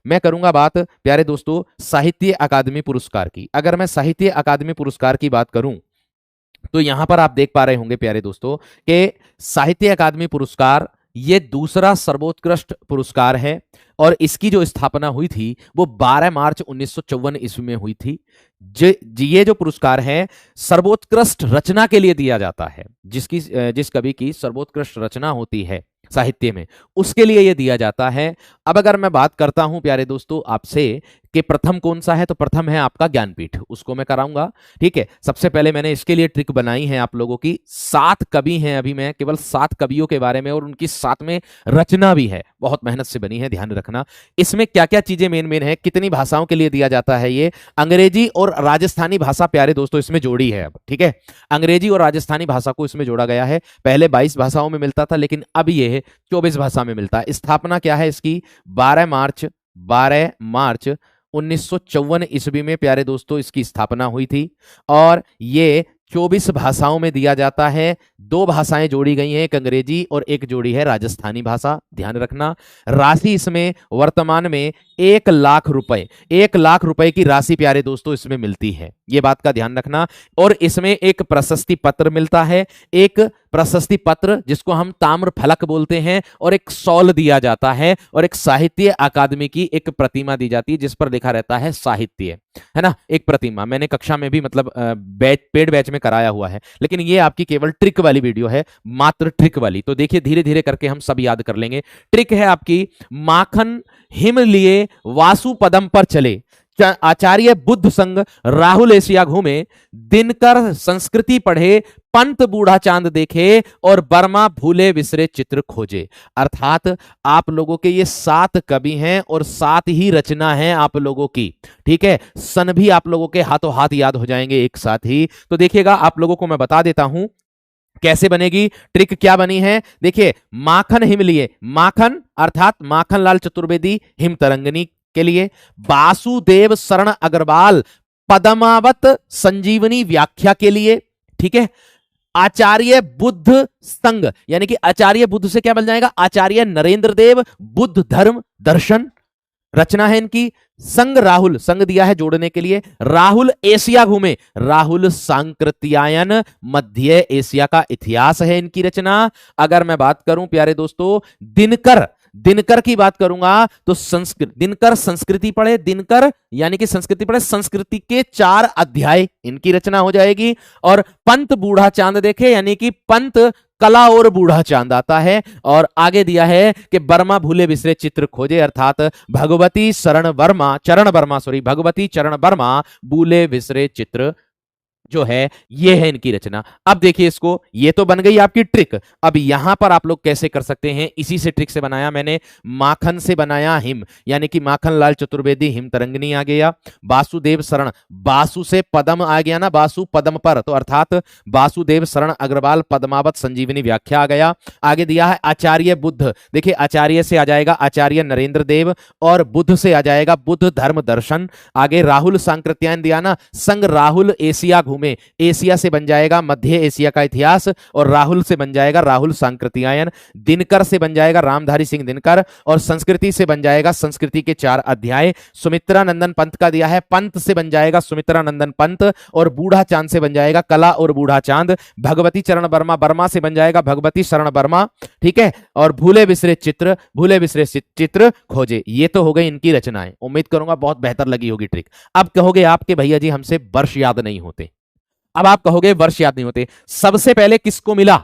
मैं करूंगा बात प्यारे दोस्तों साहित्य अकादमी पुरस्कार की। अगर मैं साहित्य अकादमी पुरस्कार की बात करूं तो यहां पर आप देख पा रहे होंगे प्यारे दोस्तों कि साहित्य अकादमी पुरस्कार ये दूसरा सर्वोत्कृष्ट पुरस्कार है और इसकी जो स्थापना हुई थी वो 12 मार्च 1954 ईस्वी में हुई थी। ये जो पुरस्कार है सर्वोत्कृष्ट रचना के लिए दिया जाता है। जिस कवि की सर्वोत्कृष्ट रचना होती है साहित्य में उसके लिए यह दिया जाता है। अब अगर मैं बात करता हूं प्यारे दोस्तों आपसे कि प्रथम कौन सा है, तो प्रथम है आपका ज्ञानपीठ, उसको मैं कराऊंगा। ठीक है, सबसे पहले मैंने इसके लिए ट्रिक बनाई है आप लोगों की। 7 कवि हैं, अभी मैं केवल 7 कवियों के बारे में, और उनकी 7 में रचना भी है, बहुत मेहनत से बनी है, ध्यान रखना। इसमें क्या क्या चीजें मेन है, कितनी भाषाओं के लिए दिया जाता है, ये अंग्रेजी और राजस्थानी भाषा प्यारे दोस्तों इसमें जोड़ी है अब। ठीक है, अंग्रेजी और राजस्थानी भाषा को इसमें जोड़ा गया है। पहले 22 भाषाओं में मिलता था लेकिन अब ये 24 भाषा में मिलता है। स्थापना क्या है इसकी, 12 मार्च 1954 ईस्वी में प्यारे दोस्तों इसकी स्थापना हुई थी और ये 24 भाषाओं में दिया जाता है। 2 भाषाएं जोड़ी गई हैं, एक अंग्रेजी और एक जोड़ी है राजस्थानी भाषा, ध्यान रखना। राशि इसमें वर्तमान में 1 लाख रुपए की राशि प्यारे दोस्तों इसमें मिलती है, ये बात का ध्यान रखना। और इसमें एक प्रशस्ति पत्र मिलता है, एक प्रशस्ति पत्र जिसको हम ताम्र फलक बोलते हैं, और एक शॉल दिया जाता है, और एक साहित्य अकादमी की एक प्रतिमा दी जाती है जिस पर लिखा रहता है साहित्य, है ना, एक प्रतिमा। मैंने कक्षा में भी मतलब पेड बैच में कराया हुआ है, लेकिन ये आपकी केवल ट्रिक वाली वीडियो है, मात्र ट्रिक वाली। तो देखिए धीरे धीरे करके हम सब याद कर लेंगे। ट्रिक है आपकी, माखन हिम लिए वासु पदम पर चले, आचार्य बुद्ध संग राहुल एशिया घूमे, दिनकर संस्कृति पढ़े, पंत बूढ़ा चांद देखे, और बर्मा भूले बिसरे चित्र खोजे। अर्थात आप लोगों के ये 7 कवि हैं और 7 ही रचना है आप लोगों की। ठीक है, सन भी आप लोगों के हाथों हाथ याद हो जाएंगे एक साथ ही। तो देखिएगा आप लोगों को मैं बता देता हूं कैसे बनेगी ट्रिक, क्या बनी है। देखिए, माखन हिम लिए, माखन अर्थात माखनलाल चतुर्वेदी हिम तरंगिणी के लिए, वासुदेव शरण अग्रवाल पद्मावत संजीवनी व्याख्या के लिए, ठीक है, आचार्य बुद्ध संघ यानी कि आचार्य बुद्ध से क्या बन जाएगा, आचार्य नरेंद्र देव बुद्ध धर्म दर्शन रचना है इनकी, संग राहुल, संग दिया है जोड़ने के लिए, राहुल एशिया घूमे, राहुल सांकृत्यायन मध्य एशिया का इतिहास है इनकी रचना। अगर मैं बात करूं प्यारे दोस्तों दिनकर की बात करूंगा तो दिनकर संस्कृति पढ़े, दिनकर यानी कि संस्कृति पढ़े, संस्कृति के 4 अध्याय इनकी रचना हो जाएगी। और पंत बूढ़ा चांद देखे यानी कि पंत कला और बूढ़ा चांद आता है। और आगे दिया है कि बर्मा भूले बिसरे चित्र खोजे, अर्थात भगवती चरण वर्मा भूले बिसरे चित्र जो है ये है इनकी रचना। अब देखिए इसको, ये तो बन गई आपकी ट्रिक। अब यहां पर आप लोग कैसे कर सकते हैं, इसी से ट्रिक से बनाया मैंने, माखन से बनाया हिम यानी कि माखनलाल चतुर्वेदी हिम तरंगिणी आ गया, वासुदेव शरण, वासु से पदम आ गया ना, वासु पदम पर, तो अर्थात वासुदेव शरण अग्रवाल पद्मावत संजीवनी व्याख्या आ गया। आगे दिया है आचार्य बुद्ध, देखिए आचार्य से आ जाएगा आचार्य नरेंद्र देव, और बुद्ध से आ जाएगा बुद्ध धर्म दर्शन। आगे राहुल सांकृत्यायन दिया ना, संग राहुल एशिया घूमे, एशिया से बन जाएगा मध्य एशिया का इतिहास, और राहुल से बन जाएगा राहुल सांकृत्यायन, दिनकर से बन जाएगा रामधारी सिंह दिनकर, और संस्कृति से बन जाएगा संस्कृति के 4 अध्याय। सुमित्रा नंदन पंत का दिया है, पंत से बन जाएगा सुमित्रा नंदन पंत, और बूढ़ा चांद से बन जाएगा कला और बूढ़ा चांद, भगवती चरण वर्मा से बन जाएगा भगवती शरण वर्मा, ठीक है, और भूले बिसरे चित्र खोजे। ये तो हो गई इनकी रचनाएं, उम्मीद करूंगा बहुत बेहतर लगी होगी ट्रिक। अब कहोगे आपके भैया जी हमसे वर्ष याद नहीं होते, अब आप कहोगे वर्ष याद नहीं होते। सबसे पहले किसको मिला,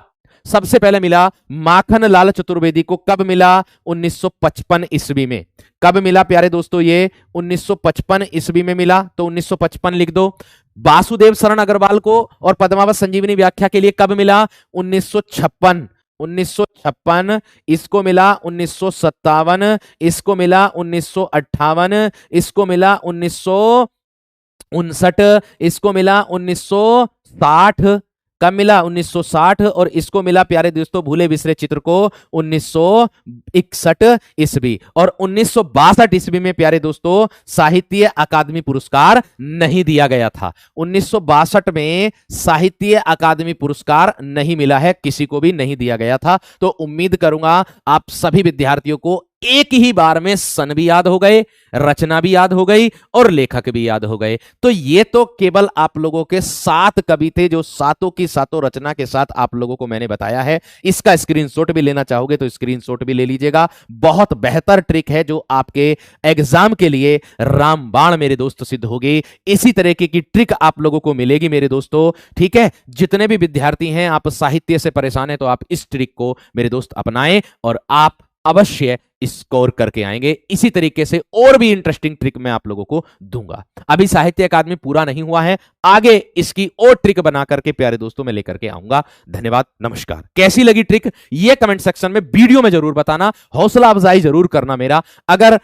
सबसे पहले मिला माखनलाल चतुर्वेदी को। कब मिला, 1955 ईस्वी में। कब मिला प्यारे दोस्तों, ये 1955 ईस्वी में मिला, तो 1955 लिख दो। वासुदेव शरण अग्रवाल को और पद्मावत संजीवनी व्याख्या के लिए कब मिला, 1956, इसको मिला 1957, इसको मिला 1958, इसको मिला 1959, इसको मिला 1960, कब मिला 1960, और इसको मिला प्यारे दोस्तों भूले बिसरे चित्र को 1961 ईस्वी। और 1962 ईस्वी में प्यारे दोस्तों साहित्य अकादमी पुरस्कार नहीं दिया गया था। 1962 में साहित्य अकादमी पुरस्कार नहीं मिला है, किसी को भी नहीं दिया गया था। तो उम्मीद करूंगा आप सभी विद्यार्थियों को एक ही बार में सन भी याद हो गए, रचना भी याद हो गई और लेखक भी याद हो गए। तो ये तो केवल आप लोगों के 7 कवि थे जो सातों की सातों रचना के साथ आप लोगों को मैंने बताया है। इसका स्क्रीनशॉट भी लेना चाहोगे तो स्क्रीनशॉट भी ले लीजिएगा। बहुत बेहतर ट्रिक है जो आपके एग्जाम के लिए रामबाण मेरे दोस्त सिद्ध होगी। इसी तरीके की ट्रिक आप लोगों को मिलेगी मेरे दोस्तों, ठीक है। जितने भी विद्यार्थी हैं आप साहित्य से परेशान हैं तो आप इस ट्रिक को मेरे दोस्त अपनाएं और आप अवश्य स्कोर करके आएंगे। इसी तरीके से और भी इंटरेस्टिंग ट्रिक मैं आप लोगों को दूंगा। अभी साहित्य अकादमी पूरा नहीं हुआ है, आगे इसकी और ट्रिक बना करके प्यारे दोस्तों मैं लेकर के आऊंगा। धन्यवाद, नमस्कार। कैसी लगी ट्रिक ये कमेंट सेक्शन में वीडियो में जरूर बताना, हौसला अफजाई जरूर करना मेरा। अगर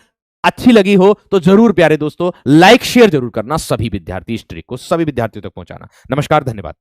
अच्छी लगी हो तो जरूर प्यारे दोस्तों लाइक शेयर जरूर करना। सभी विद्यार्थी इस ट्रिक को सभी विद्यार्थियों तक पहुंचाना। नमस्कार, धन्यवाद।